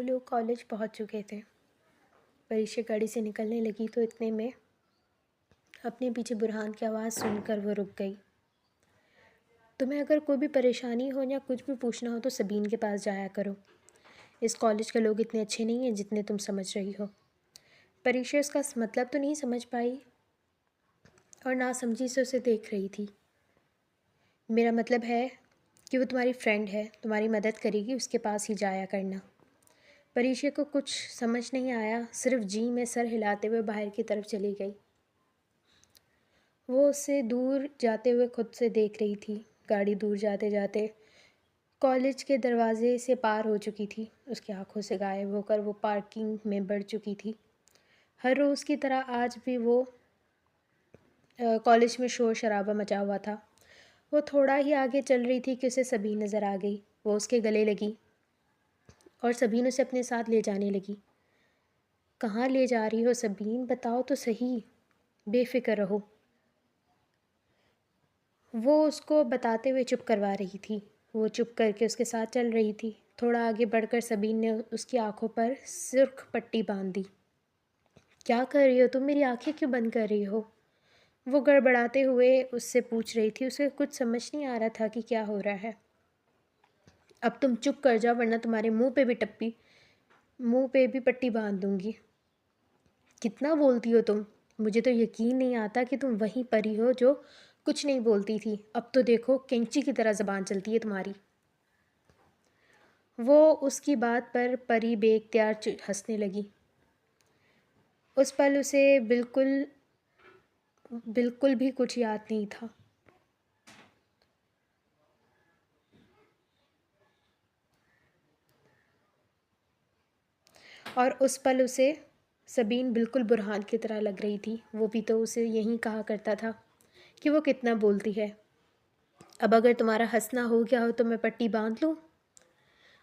लोग कॉलेज पहुंच चुके थे। परीक्षा गाड़ी से निकलने लगी तो इतने में अपने पीछे बुरहान की आवाज़ सुनकर वो रुक गई। तुम्हें अगर कोई भी परेशानी हो या कुछ भी पूछना हो तो सबीन के पास जाया करो। इस कॉलेज के लोग इतने अच्छे नहीं हैं जितने तुम समझ रही हो। परीक्षा उसका मतलब तो नहीं समझ पाई और ना समझी से उसे देख रही थी। मेरा मतलब है कि वो तुम्हारी फ्रेंड है, तुम्हारी मदद करेगी, उसके पास ही जाया करना। परीक्षा को कुछ समझ नहीं आया, सिर्फ जी में सर हिलाते हुए बाहर की तरफ चली गई। वो उससे दूर जाते हुए खुद से देख रही थी। गाड़ी दूर जाते जाते कॉलेज के दरवाजे से पार हो चुकी थी। उसकी आंखों से गायब होकर वो पार्किंग में बढ़ चुकी थी। हर रोज़ की तरह आज भी वो कॉलेज में शोर शराबा मचा हुआ था। वो थोड़ा ही आगे चल रही थी कि उसे सबीन नज़र आ गई। वो उसके गले लगी और सबीन उसे अपने साथ ले जाने लगी। कहाँ ले जा रही हो सबीन, बताओ तो सही, बेफिक्र रहो। वो उसको बताते हुए चुप करवा रही थी। वो चुप करके उसके साथ चल रही थी। थोड़ा आगे बढ़कर सबीन ने उसकी आंखों पर सुर्ख पट्टी बांध दी। क्या कर रही हो तुम, मेरी आंखें क्यों बंद कर रही हो? वो गड़बड़ाते हुए उससे पूछ रही थी। उसे कुछ समझ नहीं आ रहा था कि क्या हो रहा है। अब तुम चुप कर जाओ वरना तुम्हारे मुंह पे भी पट्टी बांध दूंगी। कितना बोलती हो तुम, मुझे तो यकीन नहीं आता कि तुम वही परी हो जो कुछ नहीं बोलती थी। अब तो देखो कैंची की तरह ज़बान चलती है तुम्हारी। वो उसकी बात पर परी बेख्तियार हंसने लगी। उस पल उसे बिल्कुल बिल्कुल भी कुछ याद नहीं था। और उस पल उसे सबीन बिल्कुल बुरहान की तरह लग रही थी। वो भी तो उसे यही कहा करता था कि वो कितना बोलती है। अब अगर तुम्हारा हंसना हो गया हो तो मैं पट्टी बांध लूँ,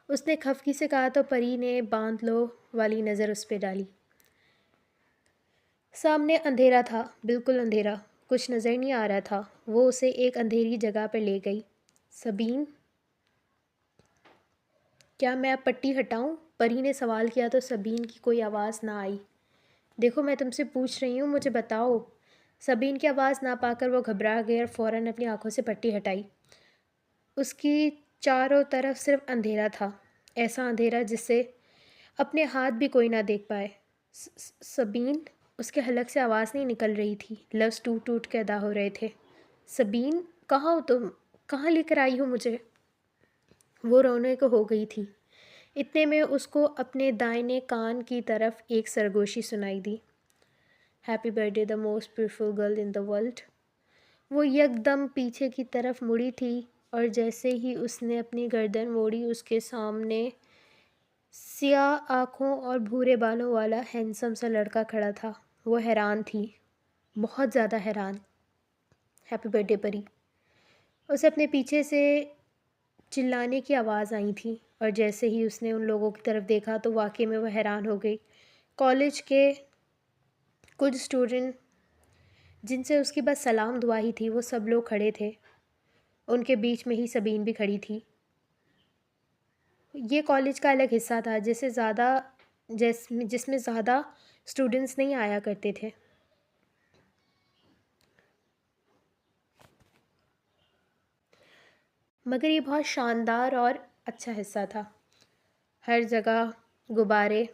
उसने खफकी से कहा तो परी ने बांध लो वाली नज़र उस पर डाली। सामने अंधेरा था, बिल्कुल अंधेरा, कुछ नज़र नहीं आ रहा था। वो उसे एक अंधेरी जगह पर ले गई। सबीन, क्या मैं अब पट्टी हटाऊं? परी ने सवाल किया तो सबीन की कोई आवाज़ ना आई। देखो मैं तुमसे पूछ रही हूँ, मुझे बताओ। सबीन की आवाज़ ना पाकर वो घबरा गई और फ़ौरन अपनी आंखों से पट्टी हटाई। उसकी चारों तरफ सिर्फ अंधेरा था, ऐसा अंधेरा जिससे अपने हाथ भी कोई ना देख पाए। सबीन, उसके हलक से आवाज़ नहीं निकल रही थी, लफ्ज़ टूट टूट के अदा हो रहे थे। सबीन, कहाँ हो तुम, कहाँ लेकर आई हो मुझे? वो रोने को हो गई थी। इतने में उसको अपने दाहिने कान की तरफ एक सरगोशी सुनाई दी। Happy birthday the most beautiful girl in the world. वो यकदम पीछे की तरफ मुड़ी थी और जैसे ही उसने अपनी गर्दन मोड़ी उसके सामने सियाह आँखों और भूरे बालों वाला हैंडसम सा लड़का खड़ा था। वो हैरान थी, बहुत ज़्यादा हैरान। हैप्पी बर्थडे परी, उसे अपने पीछे से चिल्लाने की आवाज़ आई थी और जैसे ही उसने उन लोगों की तरफ देखा तो वाकई में वह हैरान हो गई। कॉलेज के कुछ स्टूडेंट जिनसे उसकी बस सलाम दुआ ही थी, वो सब लोग खड़े थे। उनके बीच में ही सबीन भी खड़ी थी। ये कॉलेज का अलग हिस्सा था जिसमें ज़्यादा स्टूडेंट्स नहीं आया करते थे। मगर ये बहुत शानदार और अच्छा हिस्सा था। हर जगह गुब्बारे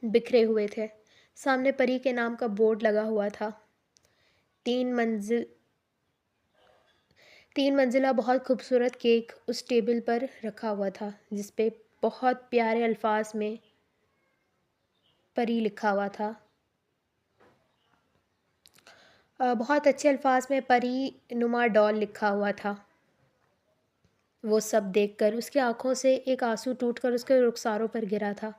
बिखरे हुए थे। सामने परी के नाम का बोर्ड लगा हुआ था। तीन मंजिल तीन मंजिला बहुत खूबसूरत केक उस टेबल पर रखा हुआ था जिस पे बहुत प्यारे अल्फाज में परी लिखा हुआ था। बहुत अच्छे अल्फाज में परी नुमा डॉल लिखा हुआ था। वो सब देखकर उसकी आंखों से एक आंसू टूटकर उसके रुखसारों पर गिरा था,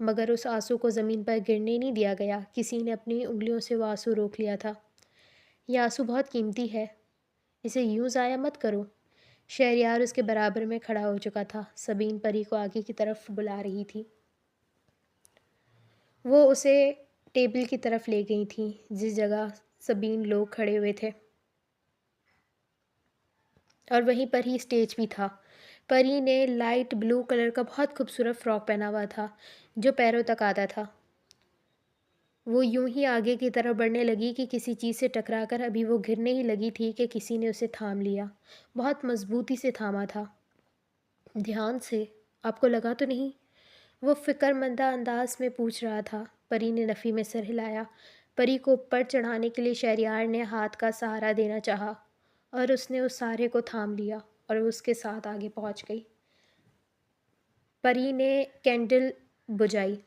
मगर उस आंसू को ज़मीन पर गिरने नहीं दिया गया। किसी ने अपनी उंगलियों से वो आंसू रोक लिया था। यह आंसू बहुत कीमती है, इसे यूँ ज़ाया मत करो। शहरयार उसके बराबर में खड़ा हो चुका था। सबीन परी को आगे की तरफ बुला रही थी। वो उसे टेबल की तरफ ले गई थी जिस जगह सबीन लोग खड़े हुए थे, और वहीं पर ही स्टेज भी था। परी ने लाइट ब्लू कलर का बहुत खूबसूरत फ्रॉक पहना हुआ था जो पैरों तक आता था। वो यूं ही आगे की तरफ बढ़ने लगी कि किसी चीज़ से टकराकर अभी वो गिरने ही लगी थी कि किसी ने उसे थाम लिया। बहुत मजबूती से थामा था। ध्यान से, आपको लगा तो नहीं? वो फिक्रमंदा अंदाज में पूछ रहा था। परी ने नफ़ी में सर हिलाया। परी को ऊपर चढ़ाने के लिए शहरयार ने हाथ का सहारा देना चाहा और उसने उस सहारे को थाम लिया और उसके साथ आगे पहुंच गई। परी ने कैंडल बुझाई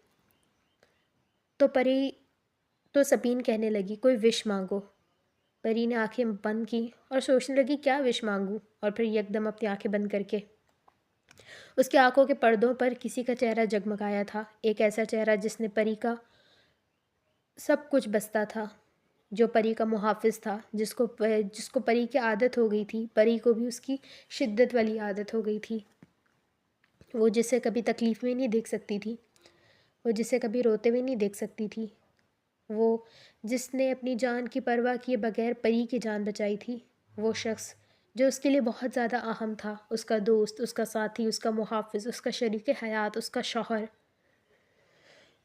तो सबीन कहने लगी, कोई विश मांगो। परी ने आंखें बंद की और सोचने लगी क्या विश मांगूं, और फिर यकदम अपनी आंखें बंद करके उसकी आंखों के पर्दों पर किसी का चेहरा जगमगाया था। एक ऐसा चेहरा जिसने परी का सब कुछ बसता था, जो परी का मुहाफिज था, जिसको परी की आदत हो गई थी। परी को भी उसकी शिद्दत वाली आदत हो गई थी। वो जिसे कभी तकलीफ़ में नहीं देख सकती थी, वो जिसे कभी रोते हुए नहीं देख सकती थी, वो जिसने अपनी जान की परवाह किए बगैर परी की जान बचाई थी, वो शख्स जो उसके लिए बहुत ज़्यादा अहम था, उसका दोस्त, उसका साथी, उसका मुहाफिज, उसका शरीक हयात, उसका शौहर।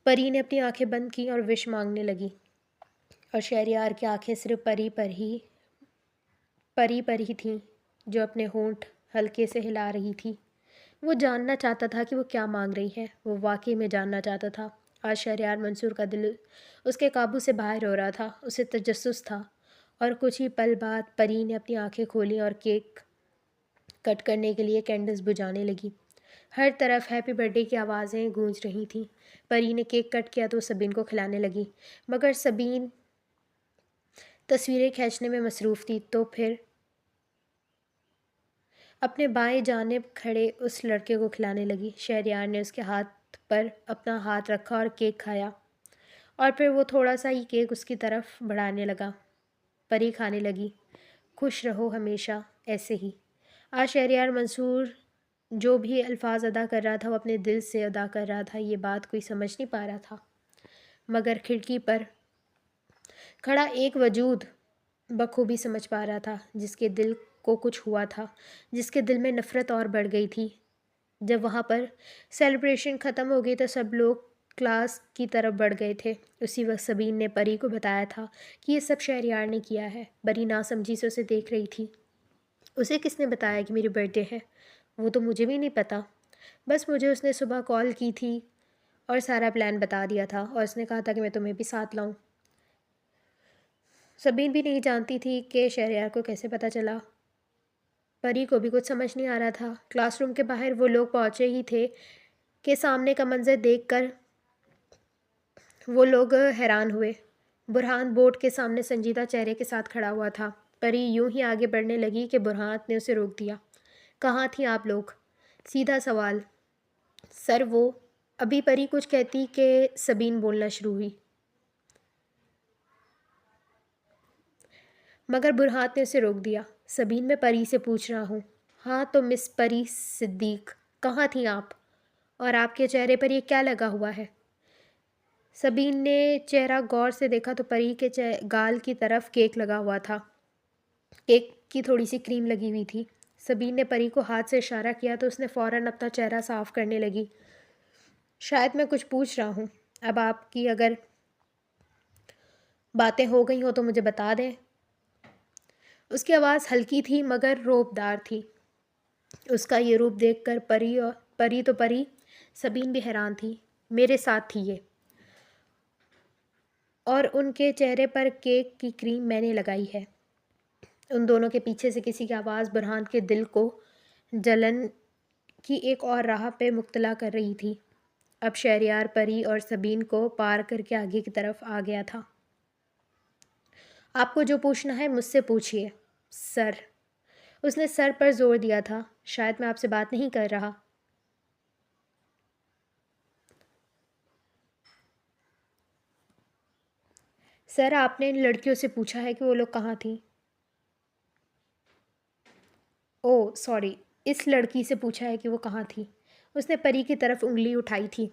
परी ने अपनी आंखें बंद की और विश मांगने लगी, और शहरयार की आंखें सिर्फ परी पर ही थीं, जो अपने होंठ हल्के से हिला रही थी। वो जानना चाहता था कि वो क्या मांग रही है। वो वाकई में जानना चाहता था। आज शहरयार मंसूर का दिल उसके काबू से बाहर हो रहा था। उसे तजस्सुस था। और कुछ ही पल बाद परी ने अपनी आंखें खोली और केक कट करने के लिए कैंडल्स बुझाने लगी। हर तरफ हैप्पी बर्थडे की आवाज़ें गूंज रही थीं। परी ने केक कट किया तो सबीन को खिलाने लगी, मगर सबीन तस्वीरें खींचने में मसरूफ़ थी। तो फिर अपने बाएं जानिब खड़े उस लड़के को खिलाने लगी। शहरयार ने उसके हाथ पर अपना हाथ रखा और केक खाया, और फिर वो थोड़ा सा ही केक उसकी तरफ बढ़ाने लगा। परी खाने लगी, खुश रहो हमेशा ऐसे ही। आज शहरयार मंसूर जो भी अल्फाज अदा कर रहा था वो अपने दिल से अदा कर रहा था। ये बात कोई समझ नहीं पा रहा था, मगर खिड़की पर खड़ा एक वजूद बखूबी समझ पा रहा था, जिसके दिल को कुछ हुआ था, जिसके दिल में नफ़रत और बढ़ गई थी। जब वहाँ पर सेलिब्रेशन ख़त्म हो गई तो सब लोग क्लास की तरफ बढ़ गए थे। उसी वक्त सबीन ने परी को बताया था कि ये सब शहरयार ने किया है। परी नासमझी से उसे देख रही थी। उसे किसने बताया कि मेरी बर्थडे है? वो तो मुझे भी नहीं पता। बस मुझे उसने सुबह कॉल की थी और सारा प्लान बता दिया था, और उसने कहा था कि मैं तुम्हें भी साथ लाऊं। सबीन भी नहीं जानती थी कि शहरयार को कैसे पता चला। परी को भी कुछ समझ नहीं आ रहा था। क्लासरूम के बाहर वो लोग पहुंचे ही थे कि सामने का मंजर देखकर वो लोग हैरान हुए। बुरहान बोर्ड के सामने संजीदा चेहरे के साथ खड़ा हुआ था। परी यूं ही आगे बढ़ने लगी कि बुरहान ने उसे रोक दिया। कहाँ थी आप लोग? सीधा सवाल। सर वो, अभी परी कुछ कहती कि सबीन बोलना शुरू हुई, मगर बुरहान ने उसे रोक दिया। सबीन, मैं परी से पूछ रहा हूँ। हाँ तो मिस परी सिद्दीक, कहाँ थी आप? और आपके चेहरे पर ये क्या लगा हुआ है? सबीन ने चेहरा गौर से देखा तो परी के गाल की तरफ केक लगा हुआ था। केक की थोड़ी सी क्रीम लगी हुई थी। सबीन ने परी को हाथ से इशारा किया तो उसने फ़ौरन अपना चेहरा साफ करने लगी। शायद मैं कुछ पूछ रहा हूँ, अब आपकी अगर बातें हो गई हो तो मुझे बता दें। उसकी आवाज़ हल्की थी मगर रोबदार थी। उसका ये रूप देखकर परी सबीन भी हैरान थी। मेरे साथ थी ये, और उनके चेहरे पर केक की क्रीम मैंने लगाई है। उन दोनों के पीछे से किसी की आवाज़ बुरहान के दिल को जलन की एक और राह पे मुब्तला कर रही थी। अब शहरयार परी और सबीन को पार करके आगे की तरफ आ गया था। आपको जो पूछना है मुझसे पूछिए। सर, उसने सर पर जोर दिया था। शायद मैं आपसे बात नहीं कर रहा। सर, आपने इन लड़कियों से पूछा है कि वो लोग कहाँ थीं? ओह सॉरी, इस लड़की से पूछा है कि वो कहाँ थी। उसने परी की तरफ उंगली उठाई थी।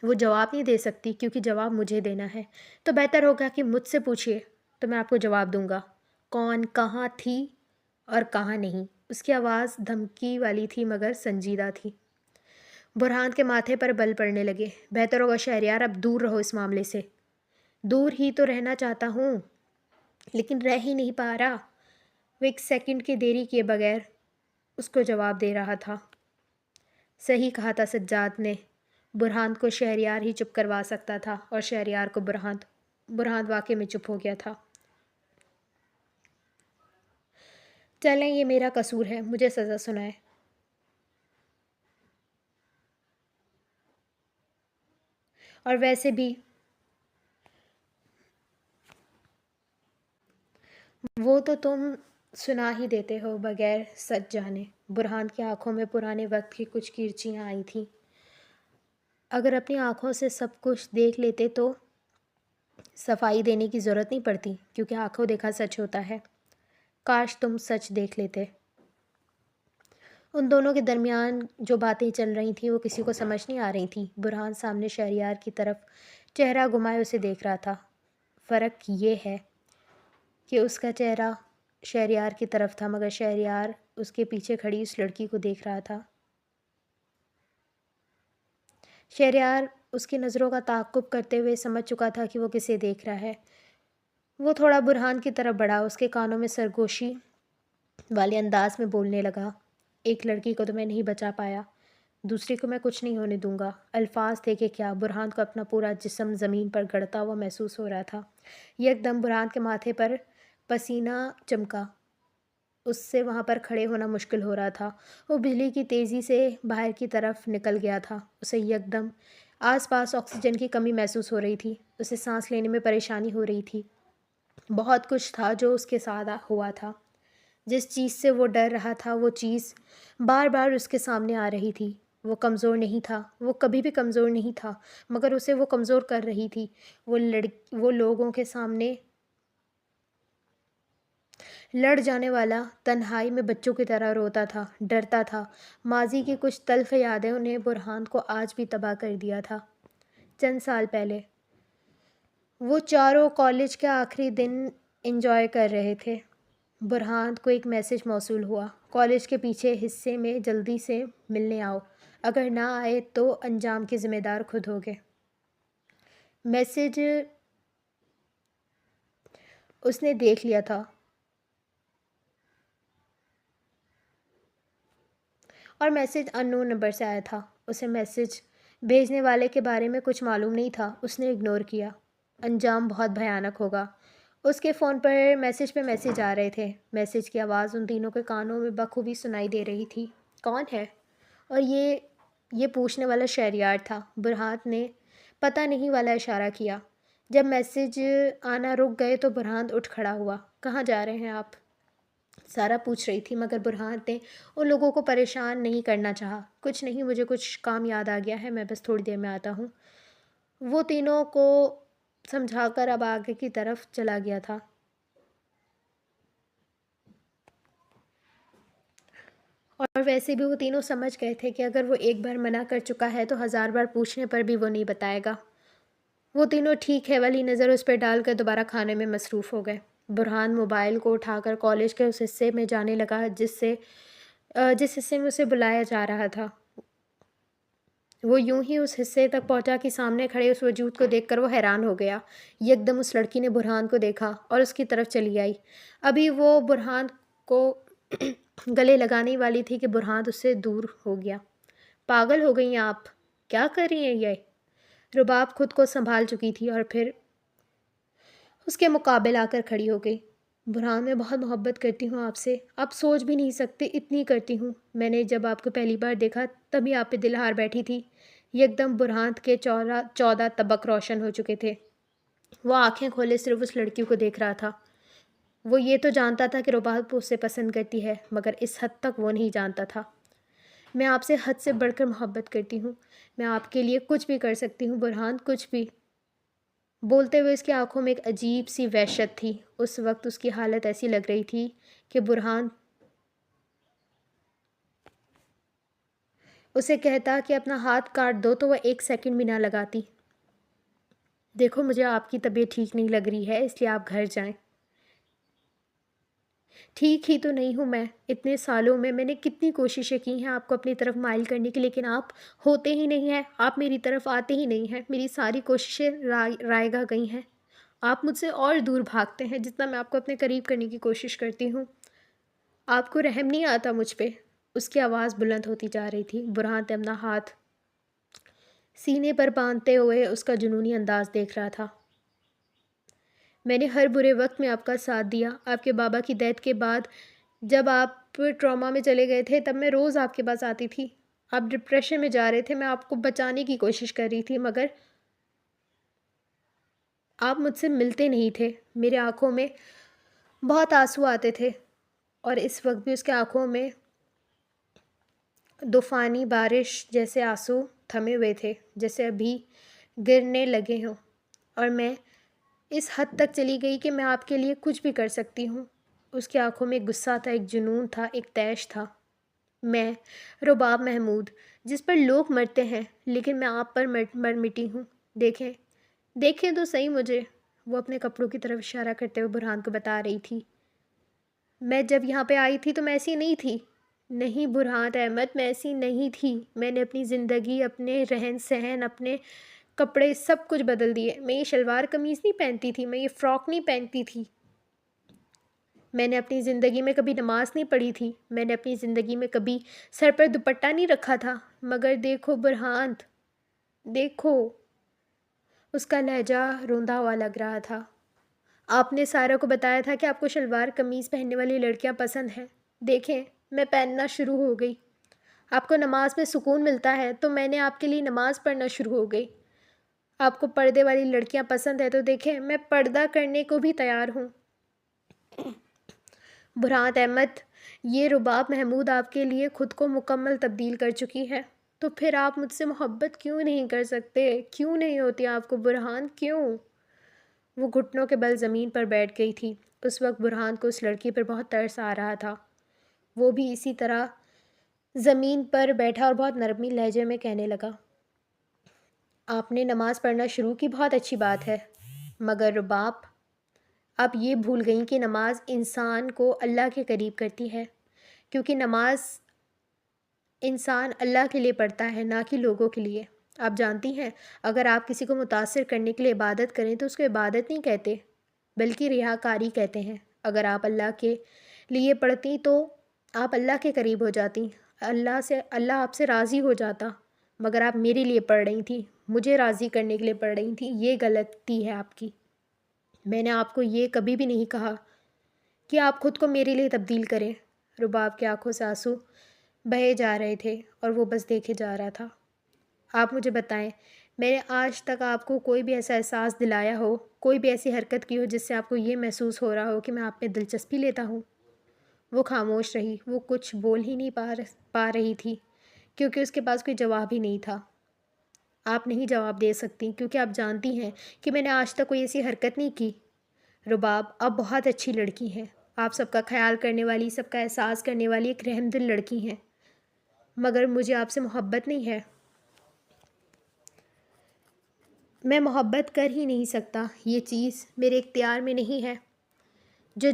वो जवाब नहीं दे सकती क्योंकि जवाब मुझे देना है। तो बेहतर होगा कि मुझसे पूछिए, तो मैं आपको जवाब दूंगा। कौन कहाँ थी और कहाँ नहीं। उसकी आवाज़ धमकी वाली थी मगर संजीदा थी। बुरहान के माथे पर बल पड़ने लगे। बेहतर होगा शहरयार, अब दूर रहो इस मामले से। दूर ही तो रहना चाहता हूँ, लेकिन रह ही नहीं पा रहा। वो एक सेकंड की देरी किए बगैर उसको जवाब दे रहा था। सही कहा था सज्जाद ने, बुरहान को शहरयार ही चुप करवा सकता था, और शहरयार को बुरहान बुरहान वाकई में चुप हो गया था। चलें, ये मेरा कसूर है, मुझे सज़ा सुनाए। और वैसे भी वो तो तुम सुना ही देते हो बगैर सच जाने। बुरहान की आंखों में पुराने वक्त की कुछ किरचियाँ आई थीं। अगर अपनी आंखों से सब कुछ देख लेते तो सफाई देने की ज़रूरत नहीं पड़ती, क्योंकि आंखों देखा सच होता है। काश तुम सच देख लेते। उन दोनों के दरमियान जो बातें चल रही थीं वो किसी को समझ नहीं आ रही थी। बुरहान सामने शहरयार की तरफ चेहरा घुमाए उसे देख रहा था। फ़र्क ये है कि उसका चेहरा शहरयार की तरफ था, मगर शहरयार उसके पीछे खड़ी उस लड़की को देख रहा था। शहरयार उसकी नज़रों का ताक़ुब करते हुए समझ चुका था कि वो किसे देख रहा है। वो थोड़ा बुरहान की तरफ बढ़ा, उसके कानों में सरगोशी वाले अंदाज में बोलने लगा। एक लड़की को तो मैं नहीं बचा पाया, दूसरी को मैं कुछ नहीं होने दूंगा। अल्फाज थे कि क्या, बुरहान को अपना पूरा जिस्म ज़मीन पर गड़ता हुआ महसूस हो रहा था। एकदम बुरहान के माथे पर पसीना चमका। उससे वहाँ पर खड़े होना मुश्किल हो रहा था। वो बिजली की तेज़ी से बाहर की तरफ निकल गया था। उसे एकदम आसपास ऑक्सीजन की कमी महसूस हो रही थी। उसे सांस लेने में परेशानी हो रही थी। बहुत कुछ था जो उसके साथ हुआ था। जिस चीज़ से वो डर रहा था वो चीज़ बार बार उसके सामने आ रही थी। वो कमज़ोर नहीं था, वो कभी भी कमज़ोर नहीं था, मगर उसे वो कमज़ोर कर रही थी। वो लोगों के सामने लड़ जाने वाला तन्हाई में बच्चों की तरह रोता था, डरता था। माजी की कुछ तल्ख़ यादें उन्हें बुरहान को आज भी तबाह कर दिया था। चंद साल पहले वो चारों कॉलेज के आखिरी दिन एंजॉय कर रहे थे। बुरहान को एक मैसेज मौसूल हुआ, कॉलेज के पीछे हिस्से में जल्दी से मिलने आओ, अगर ना आए तो अंजाम के ज़िम्मेदार खुद होगे। मैसेज उसने देख लिया था और मैसेज अननोन नंबर से आया था। उसे मैसेज भेजने वाले के बारे में कुछ मालूम नहीं था। उसने इग्नोर किया। अंजाम बहुत भयानक होगा। उसके फ़ोन पर मैसेज पे मैसेज आ रहे थे। मैसेज की आवाज़ उन तीनों के कानों में बखूबी सुनाई दे रही थी। कौन है? और ये पूछने वाला शहरयार था। बुरहान ने पता नहीं वाला इशारा किया। जब मैसेज आना रुक गए तो बुरहान उठ खड़ा हुआ। कहाँ जा रहे हैं आप? सारा पूछ रही थी, मगर बुरहान ने उन लोगों को परेशान नहीं करना चाहा। कुछ नहीं, मुझे कुछ काम याद आ गया है, मैं बस थोड़ी देर में आता हूँ। वो तीनों को समझाकर अब आगे की तरफ चला गया था। और वैसे भी वो तीनों समझ गए थे कि अगर वो एक बार मना कर चुका है तो 1000 बार पूछने पर भी वो नहीं बताएगा। वो तीनों ठीक है वाली नज़र उस पर डालकर दोबारा खाने में मसरूफ़ हो गए। बुरहान मोबाइल को उठाकर कॉलेज के उस हिस्से में जाने लगा जिस हिस्से में उसे बुलाया जा रहा था। वो यूं ही उस हिस्से तक पहुंचा कि सामने खड़े उस वजूद को देखकर वो हैरान हो गया। एकदम उस लड़की ने बुरहान को देखा और उसकी तरफ चली आई। अभी वो बुरहान को गले लगाने वाली थी कि बुरहान उससे दूर हो गया। पागल हो गई हैं आप? क्या कर रही हैं ये? रुबाब खुद को संभाल चुकी थी और फिर उसके मुकाबले आकर खड़ी हो गई। बुरहान, मैं बहुत मोहब्बत करती हूँ आपसे, आप सोच भी नहीं सकते इतनी करती हूँ। मैंने जब आपको पहली बार देखा तभी आप पे दिल हार बैठी थी। एकदम बुरहान के 14 तबक रोशन हो चुके थे। वो आंखें खोले सिर्फ उस लड़की को देख रहा था। वो ये तो जानता था कि रुबाब उसे पसंद करती है, मगर इस हद तक वो नहीं जानता था। मैं आपसे हद से बढ़कर मोहब्बत करती हूँ। मैं आपके लिए कुछ भी कर सकती हूँ बुरहान, कुछ भी। बोलते हुए उसकी आंखों में एक अजीब सी वहशत थी। उस वक्त उसकी हालत ऐसी लग रही थी कि बुरहान उसे कहता कि अपना हाथ काट दो तो वह एक सेकंड भी ना लगाती। देखो, मुझे आपकी तबीयत ठीक नहीं लग रही है, इसलिए आप घर जाएं। ठीक ही तो नहीं हूँ मैं? इतने सालों में मैंने कितनी कोशिशें की हैं आपको अपनी तरफ माइल करने की, लेकिन आप होते ही नहीं हैं, आप मेरी तरफ आते ही नहीं हैं। मेरी सारी कोशिशें रायगा गई हैं। आप मुझसे और दूर भागते हैं जितना मैं आपको अपने करीब करने की कोशिश करती हूँ। आपको रहम नहीं आता मुझ पे? उसकी आवाज़ बुलंद होती जा रही थी। बुरहान अपना हाथ सीने पर बांधते हुए उसका जुनूनी अंदाज देख रहा था। मैंने हर बुरे वक्त में आपका साथ दिया। आपके बाबा की डेथ के बाद जब आप ट्रॉमा में चले गए थे, तब मैं रोज़ आपके पास आती थी। आप डिप्रेशन में जा रहे थे, मैं आपको बचाने की कोशिश कर रही थी, मगर आप मुझसे मिलते नहीं थे। मेरे आँखों में बहुत आँसू आते थे और इस वक्त भी उसके आँखों में तूफ़ानी बारिश जैसे आँसू थमे हुए थे, जैसे अभी गिरने लगे हों। और मैं इस हद तक चली गई कि मैं आपके लिए कुछ भी कर सकती हूँ। उसकी आँखों में एक गुस्सा था, एक जुनून था, एक तैश था। मैं रुबाब महमूद, जिस पर लोग मरते हैं, लेकिन मैं आप पर मर मिटी हूँ। देखें, देखें तो सही मुझे। वो अपने कपड़ों की तरफ इशारा करते हुए बुरहान को बता रही थी। मैं जब यहाँ पे आई थी तो मैं ऐसी नहीं थी। नहीं बुरहान अहमद, मैं ऐसी नहीं थी। मैंने अपनी ज़िंदगी, अपने रहन सहन, अपने कपड़े सब कुछ बदल दिए। मैं ये शलवार कमीज़ नहीं पहनती थी, मैं ये फ़्रॉक नहीं पहनती थी। मैंने अपनी ज़िंदगी में कभी नमाज़ नहीं पढ़ी थी। मैंने अपनी ज़िंदगी में कभी सर पर दुपट्टा नहीं रखा था। मगर देखो बुरहान, देखो। उसका लहजा रोंदा हुआ लग रहा था। आपने सारा को बताया था कि आपको शलवार कमीज़ पहनने वाली लड़कियां पसंद हैं। देखें, मैं पहनना शुरू हो गई। आपको नमाज में सुकून मिलता है तो मैंने आपके लिए नमाज़ पढ़ना शुरू हो गई। आपको पर्दे वाली लड़कियां पसंद है तो देखें, मैं पर्दा करने को भी तैयार हूँ। बुरहान अहमद, ये रुबाब महमूद आपके लिए ख़ुद को मुकम्मल तब्दील कर चुकी है, तो फिर आप मुझसे मोहब्बत क्यों नहीं कर सकते? क्यों नहीं होती आपको बुरहान, क्यों? वो घुटनों के बल ज़मीन पर बैठ गई थी। उस वक्त बुरहान को उस लड़की पर बहुत तरस आ रहा था। वो भी इसी तरह ज़मीन पर बैठा और बहुत नरमी लहजे में कहने लगा, आपने नमाज़ पढ़ना शुरू की, बहुत अच्छी बात है, मगर रुबाब, आप ये भूल गई कि नमाज इंसान को अल्लाह के करीब करती है, क्योंकि नमाज इंसान अल्लाह के लिए पढ़ता है, ना कि लोगों के लिए। आप जानती हैं, अगर आप किसी को मुतासिर करने के लिए इबादत करें तो उसको इबादत नहीं कहते, बल्कि रियाकारी कहते हैं। अगर आप अल्लाह के लिए पढ़ती तो आप अल्लाह के करीब हो जाती, अल्लाह आपसे राज़ी हो जाता। मगर आप मेरे लिए पढ़ रही थी, मुझे राज़ी करने के लिए पढ़ रही थी। ये गलती है आपकी। मैंने आपको ये कभी भी नहीं कहा कि आप ख़ुद को मेरे लिए तब्दील करें। रुबाब की आंखों से आंसू बहे जा रहे थे और वो बस देखे जा रहा था। आप मुझे बताएं, मैंने आज तक आपको कोई भी ऐसा एहसास दिलाया हो, कोई भी ऐसी हरकत की हो जिससे आपको ये महसूस हो रहा हो कि मैं आप में दिलचस्पी लेता हूँ? वो खामोश रही। वो कुछ बोल ही नहीं पा रही थी, क्योंकि उसके पास कोई जवाब ही नहीं था। आप नहीं जवाब दे सकती, क्योंकि आप जानती हैं कि मैंने आज तक कोई ऐसी हरकत नहीं की। रुबाब, आप बहुत अच्छी लड़की हैं। आप सबका ख्याल करने वाली, सबका एहसास करने वाली एक रहमदिल लड़की हैं। मगर मुझे आपसे मोहब्बत नहीं है। मैं मोहब्बत कर ही नहीं सकता। ये चीज़ मेरे इख्तियार में नहीं है। जो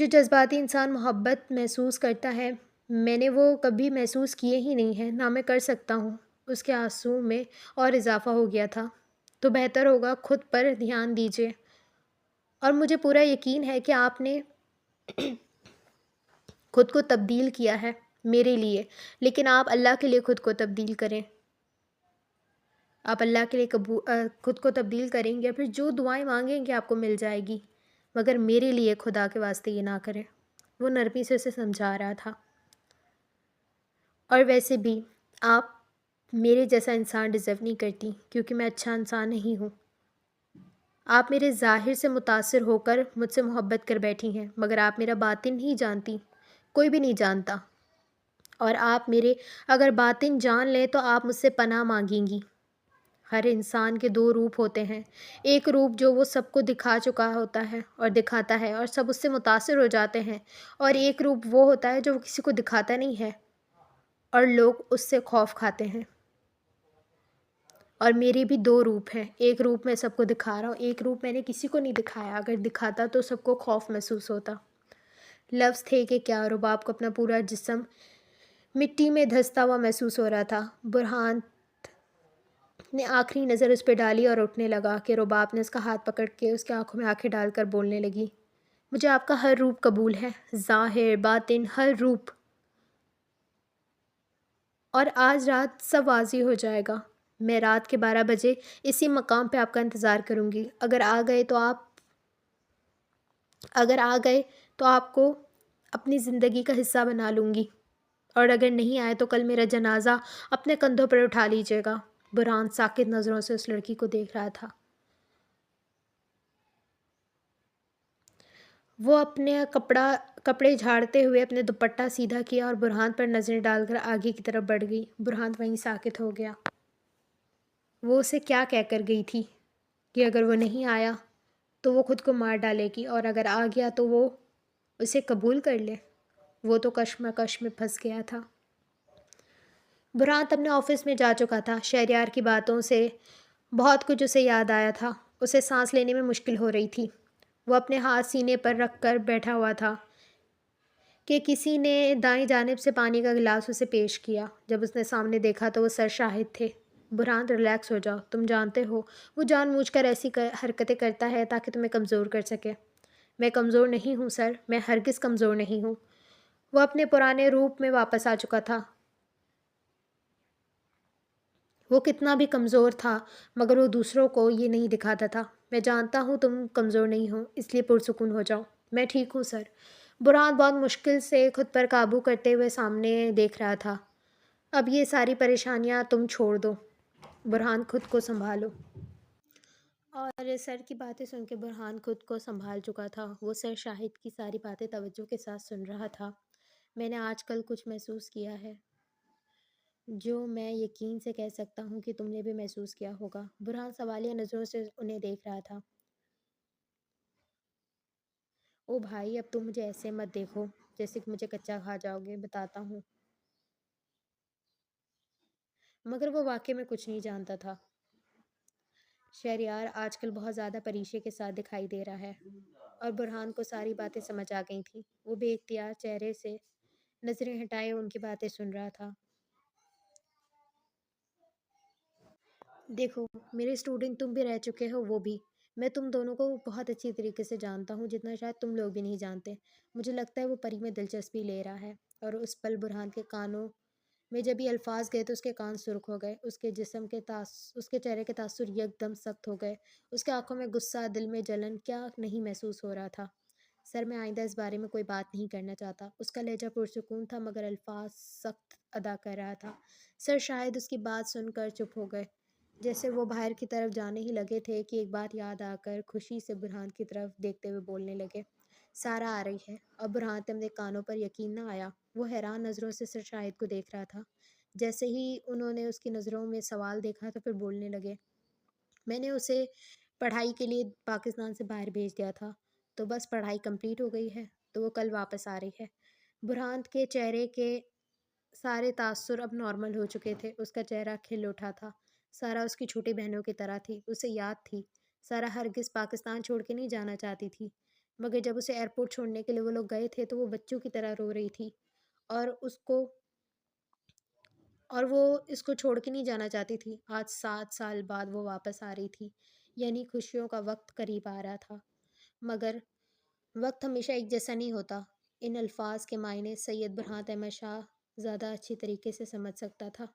जज्बाती इंसान मोहब्बत महसूस करता है, मैंने वो कभी महसूस किए ही नहीं है, ना मैं कर सकता हूँ। उसके आंसू में और इजाफा हो गया था। तो बेहतर होगा खुद पर ध्यान दीजिए। और मुझे पूरा यकीन है कि आपने खुद को तब्दील किया है मेरे लिए, लेकिन आप अल्लाह के लिए खुद को तब्दील करें। आप अल्लाह के लिए खुद को तब्दील करेंगे, फिर जो दुआएं मांगेंगे आपको मिल जाएगी, मगर मेरे लिए खुदा के वास्ते ये ना करें। वो नरमी से उसे समझा रहा था। और वैसे भी आप मेरे जैसा इंसान डिज़र्व नहीं करती, क्योंकि मैं अच्छा इंसान नहीं हूँ। आप मेरे ज़ाहिर से मुतासिर होकर मुझसे मोहब्बत कर बैठी हैं, मगर आप मेरा बातिन नहीं जानती। कोई भी नहीं जानता। और आप मेरे अगर बातिन जान लें तो आप मुझसे पनाह मांगेंगी। हर इंसान के दो रूप होते हैं। एक रूप जो वो सबको दिखा चुका होता है और दिखाता है और सब उससे मुतासिर हो जाते हैं, और एक रूप वो होता है जो किसी को दिखाता नहीं है और लोग उससे खौफ खाते हैं। और मेरे भी दो रूप हैं, एक रूप मैं सबको दिखा रहा हूँ, एक रूप मैंने किसी को नहीं दिखाया। अगर दिखाता तो सबको खौफ महसूस होता। लफ्ज़ थे कि क्या, रुबाब को अपना पूरा जिस्म मिट्टी में धंसता हुआ महसूस हो रहा था। बुरहान ने आखिरी नज़र उस पर डाली और उठने लगा कि रुबाब ने उसका हाथ पकड़ के उसकी आंखों में आंखें डालकर बोलने लगी, मुझे आपका हर रूप कबूल है, ज़ाहिर बातिन हर रूप, और आज रात सब वाज़ी हो जाएगा। मैं रात के 12 बजे इसी मकाम पे आपका इंतज़ार करूँगी। अगर आ गए तो आपको अपनी ज़िंदगी का हिस्सा बना लूँगी, और अगर नहीं आए तो कल मेरा जनाजा अपने कंधों पर उठा लीजिएगा। बुरहान साकित नज़रों से उस लड़की को देख रहा था। वो अपने कपड़े झाड़ते हुए अपने दुपट्टा सीधा किया और बुरहान पर नज़रें डालकर आगे की तरफ बढ़ गई। बुरहान वहीं साकित हो गया। वो उसे क्या कहकर गई थी कि अगर वो नहीं आया तो वो खुद को मार डालेगी, और अगर आ गया तो वो उसे कबूल कर ले। वो तो कश्मकश में फंस गया था। बुरहान अपने ऑफिस में जा चुका था। शहरयार की बातों से बहुत कुछ उसे याद आया था। उसे सांस लेने में मुश्किल हो रही थी। वो अपने हाथ सीने पर रख कर बैठा हुआ था कि किसी ने दाईं जानिब से पानी का गिलास उसे पेश किया। जब उसने सामने देखा तो वो सर शाहिद थे। बुरहान, रिलैक्स हो जाओ, तुम जानते हो वो जानबूझकर ऐसी हरकतें करता है ताकि तुम्हें कमज़ोर कर सके। मैं कमज़ोर नहीं हूँ सर, मैं हरगिज़ कमज़ोर नहीं हूँ। वो अपने पुराने रूप में वापस आ चुका था। वो कितना भी कमज़ोर था, मगर वो दूसरों को ये नहीं दिखाता था। मैं जानता हूँ तुम कमज़ोर नहीं हो, इसलिए पुरसुकून हो जाओ। मैं ठीक हूँ सर। बुरहान बहुत मुश्किल से खुद पर काबू करते हुए सामने देख रहा था। अब ये सारी परेशानियाँ तुम छोड़ दो। बुरहान, खुद को संभालो। और सर की बातें सुन के बुरहान खुद को संभाल चुका था। वो सर शाहिद की सारी बातें तवज्जो के साथ सुन रहा था। मैंने आजकल कुछ महसूस किया है जो मैं यकीन से कह सकता हूँ कि तुमने भी महसूस किया होगा। बुरहान सवालिया नज़रों से उन्हें देख रहा था। ओ भाई, अब तुम मुझे ऐसे मत देखो जैसे कि मुझे कच्चा खा जाओगे। बताता हूँ। मगर वो वाकई में कुछ नहीं जानता था। शहरयार आजकल बहुत ज़्यादा परीशे के साथ दिखाई दे रहा है। और बुरहान को सारी बातें समझ आ गई थी। वो बेख्तियार चेहरे से नज़रें हटाए उनकी बातें सुन रहा था। देखो, मेरे स्टूडेंट तुम भी रह चुके हो, वो भी। मैं तुम दोनों को बहुत अच्छी तरीके से जानता हूँ, जितना शायद तुम लोग भी नहीं जानते। मुझे लगता है वो परी में दिलचस्पी ले रहा है। और उस पल बुरहान के कानों में जब ये अल्फाज गए तो उसके कान सुर्ख हो गए। उसके चेहरे के तासुर यकदम सख्त हो गए। उसके आंखों में गुस्सा, दिल में जलन, क्या नहीं महसूस हो रहा था। सर, मैं आइंदा इस बारे में कोई बात नहीं करना चाहता। उसका लहजा पुरसुकून था, मगर अल्फाज सख्त अदा कर रहा था। सर शायद उसकी बात सुनकर चुप हो गए। जैसे वो बाहर की तरफ जाने ही लगे थे कि एक बात याद आकर खुशी से बुरहान की तरफ देखते हुए बोलने लगे, सारा आ रही है। अब बुरहान के अपने कानों पर यकीन ना आया। वो हैरान नज़रों से सर शाहिद को देख रहा था। जैसे ही उन्होंने उसकी नज़रों में सवाल देखा तो फिर बोलने लगे, मैंने उसे पढ़ाई के लिए पाकिस्तान से बाहर भेज दिया था, तो बस पढ़ाई कंप्लीट हो गई है, तो वो कल वापस आ रही है। बुरहान के चेहरे के सारे तासुर अब नॉर्मल हो चुके थे। उसका चेहरा खिल उठा था। सारा उसकी छोटी बहनों की तरह थी। उसे याद थी, सारा हरगिज़ पाकिस्तान छोड़ के नहीं जाना चाहती थी, मगर जब उसे एयरपोर्ट छोड़ने के लिए वो लोग गए थे तो वो बच्चों की तरह रो रही थी। और उसको और वो इसको छोड़ के नहीं जाना चाहती थी। आज 7 साल बाद वो वापस आ रही थी, यानी खुशियों का वक्त करीब आ रहा था। मगर वक्त हमेशा एक जैसा नहीं होता। इन अल्फाज के मायने सैयद बुरहान अहमद शाह ज़्यादा अच्छी तरीके से समझ सकता था।